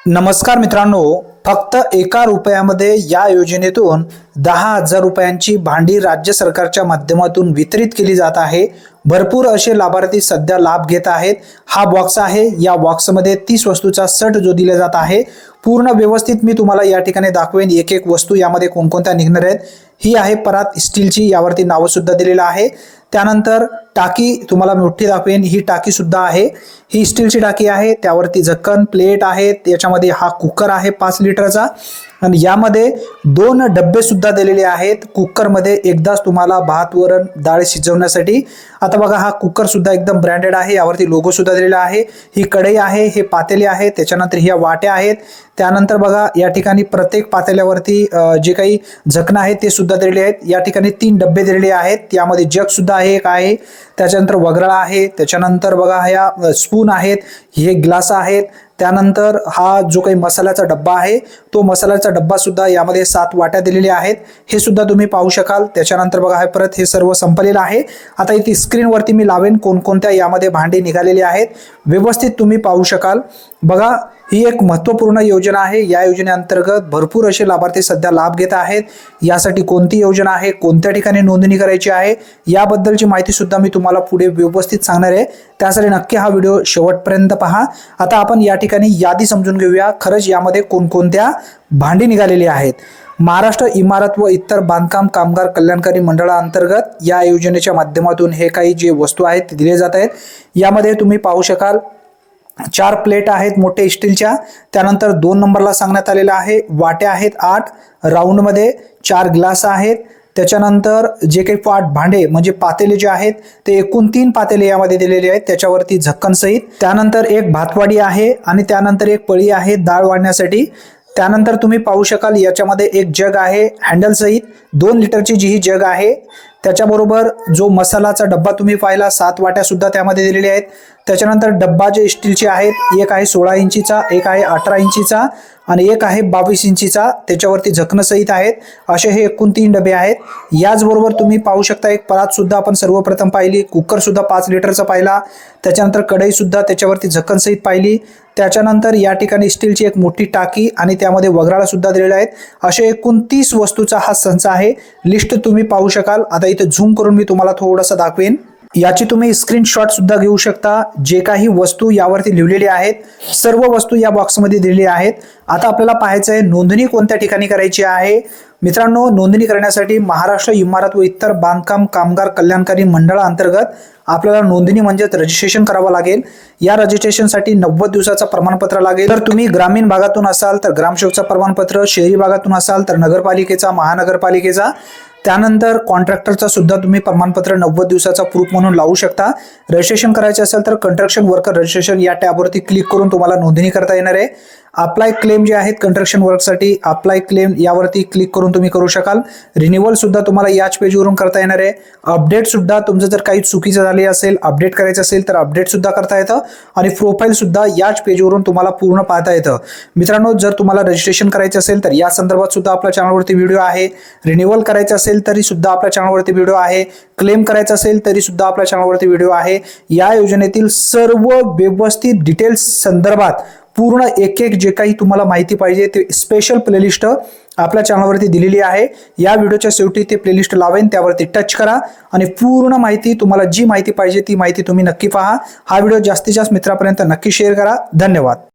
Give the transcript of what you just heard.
नमस्कार मित्रांनो, फक्त एका रुपयामध्ये या योजनेतून 10,000 रुपयांची भांडी राज्य सरकारच्या माध्यमातून वितरित केली जात आहे। भरपूर असे लाभार्थी सध्या लाभ घेत आहेत। हा बॉक्स आहे, या बॉक्समध्ये 30 वस्तूचा सेट जो दिला जात आहे। पूर्ण व्यवस्थित मी तुम्हाला या ठिकाणी दाखवेन, एक एक वस्तू यामध्ये कोणकोणत्या निघणार आहेत। ही आहे परात स्टीलची, यावरती नाव सुद्धा दिलेलं आहे। त्यानंतर टाकी तुम्हाला मोठी दाखवेन, ही टाकी सुद्धा आहे। ही स्टीलची टाकी आहे, त्यावरती झाकण प्लेट आहे। याच्यामध्ये हा कुकर आहे 5 लिटरचा, आणि यामध्ये 2 डब्बे सुद्धा दिलेले आहेत। कुकर मध्ये एकदाच तुम्हाला भात वरण डाळ शिजवण्यासाठी। आता बघा, हा कुकर सुद्धा एकदम ब्रँडेड आहे, यावरती लोगो सुद्धा दिलेला आहे। ही कढई आहे, हे पातेले आहे, त्याच्यानंतर ह्या वाट्या आहेत। त्यानंतर बघा, या ठिकाणी प्रत्येक पातेल्यावरती जे काही झाकण आहे ते सुद्धा दिलेले आहेत। या ठिकाणी 3 डब्बे दिलेले आहेत, त्यामध्ये जग सुद्धा आहे एक आहे। त्याच्यानंतर वगळा आहे, त्याच्यानंतर बघा ह्या स्पून आहेत, हे ग्लास आहेत। त्यानंतर हा जो काही मसाल्याचा डब्बा आहे, तो मसाल्याचा डब्बा सुद्धा यामध्ये 7 वाट्या दिलेल्या आहेत, हे सुद्धा तुम्ही पाहू शकाल। त्याच्यानंतर बघा, हे परत हे सर्व संपलेलं आहे। आता इथे स्क्रीनवरती मी लावेन कोणकोणत्या यामध्ये भांडी निघालेली आहेत, व्यवस्थित तुम्ही पाहू शकाल। बघा, ही एक महत्त्वपूर्ण योजना आहे। या योजनेअंतर्गत भरपूर असे लाभार्थी सध्या लाभ घेत आहेत। यासाठी कोणती योजना आहे, कोणत्या ठिकाणी नोंदणी करायची आहे, याबद्दलची माहिती सुद्धा मी तुम्हाला पुढे व्यवस्थित सांगणार आहे। त्यासाठी नक्की हा व्हिडिओ शेवटपर्यंत पहा। आता आपण या ठिकाणी यादी समजून घेऊया, खरंच यामध्ये कोणकोणत्या भांडी निघालेली आहेत। महाराष्ट्र इमारत व इतर बांधकाम कामगार कल्याणकारी मंडळाअंतर्गत या योजनेच्या माध्यमातून हे काही जे वस्तू आहेत ते दिले जात आहेत। यामध्ये तुम्ही पाहू शकाल 4 प्लेट आहेत मोठे स्टीलच्या, त्यानंतर 2 नंबरला सांगण्यात आलेला आहे। वाट्या आहेत 8 राऊंड मध्ये, 4 ग्लास आहेत। त्याच्यानंतर जे काही भांडे म्हणजे पातेले जे आहेत ते एकूण 3 पातेले यामध्ये दिलेले आहेत, त्याच्यावरती झाकण सहित। त्यानंतर एक भातवाडी आहे, आणि त्यानंतर एक पळी आहे डाळ वाढण्यासाठी। त्यानंतर तुम्ही पाहू शकाल याच्यामध्ये एक जग आहे हँडल सहित, 2 लिटरची जी ही जग आहे। त्याच्याबरोबर जो मसालाचा डब्बा तुम्ही पाहिला, 7 वाट्या सुद्धा त्यामध्ये दिलेल्या आहेत। त्याच्यानंतर डब्बा जे स्टीलचे आहेत, एक आहे 16 इंचीचा, एक आहे 18 इंचीचा, आणि एक आहे 22 इंचीचा, त्याच्यावरती झाकण सहित आहेत। असे हे एकूण 3 डबे आहेत। याचबरोबर तुम्ही पाहू शकता एक परात सुद्धा आपण सर्वप्रथम पाहिली, कुकर सुद्धा 5 लिटरचा पाहिला, त्याच्यानंतर कढई सुद्धा त्याच्यावरती झाकण सहित पाहिली। त्याच्यानंतर या ठिकाणी स्टीलची एक मोठी टाकी आणि त्यामध्ये वगळा सुद्धा दिलेला आहेत। असे एकूण 30 वस्तूचा हा संच आहे। लिस्ट तुम्ही पाहू शकाल। आता इथे झूम करून मी तुम्हाला थोडंसं दाखवेन, याची तुम्ही स्क्रीनशॉट सुद्धा घेऊ शकता। जे काही वस्तू यावरती लिहिलेली आहेत, सर्व वस्तू या बॉक्समध्ये दिलेली आहेत। आता आपल्याला पाहायचं आहे नोंदणी कोणत्या ठिकाणी करायची आहे। मित्रांनो, नोंदणी करण्यासाठी महाराष्ट्र इमारत व इतर बांधकाम कामगार कल्याणकारी मंडळाअंतर्गत आपल्याला नोंदणी म्हणजे रजिस्ट्रेशन करावं लागेल। या रजिस्ट्रेशनसाठी 90 दिवसाचं प्रमाणपत्र लागेल। तर तुम्ही ग्रामीण भागातून असाल तर ग्रामसेवकचं प्रमाणपत्र, शहरी भागातून असाल तर नगरपालिकेचा, महानगरपालिकेचा, त्यानंतर कॉन्ट्रॅक्टरचा सुद्धा तुम्ही प्रमाणपत्र 90 दिवसाचा प्रूफ म्हणून लावू शकता। रजिस्ट्रेशन करायचे असेल तर कंस्ट्रक्शन वर्कर रजिस्ट्रेशन या टॅबवरती क्लिक करून तुम्हाला नोंदणी करता येणार आहे। अप्लाय क्लेम जे आहेत कंस्ट्रक्शन वर्कसाठी, अप्लाय क्लेम यावरती क्लिक करून तुम्ही करू शकाल। रिन्युअल सुद्धा तुम्हाला याच पेजवरून करता येणार आहे। अपडेट सुद्धा तुमचं जर काही चुकीचं झाले असेल, अपडेट करायचं असेल तर अपडेट सुद्धा करता येतं, आणि प्रोफाईल सुद्धा याच पेजवरून तुम्हाला पूर्ण पाहता येतं। मित्रांनो, जर तुम्हाला रजिस्ट्रेशन करायचं असेल तर या संदर्भात सुद्धा आपल्या चॅनलवरती व्हिडिओ आहे। रिन्युअल करायचं असेल तरी सुद्धा आपल्या चॅनलवरती व्हिडिओ आहे। क्लेम करायचं असेल तरी सुद्धा आपल्या चॅनलवरती व्हिडिओ आहे। या योजनेतील सर्व व्यवस्थित डिटेल्स संदर्भात पूर्ण एक एक जे काही तुम्हाला माहिती पाहिजे ते स्पेशल प्लेलिस्ट आपल्या चॅनलवरती दिलेली आहे। या व्हिडिओच्या शेवटी ते प्लेलिस्ट लावेन, त्यावरती टच करा आणि पूर्ण माहिती, तुम्हाला जी माहिती पाहिजे ती माहिती तुम्ही नक्की पहा। हा व्हिडिओ जास्तीत जास्त मित्रांपर्यंत नक्की शेअर करा। धन्यवाद।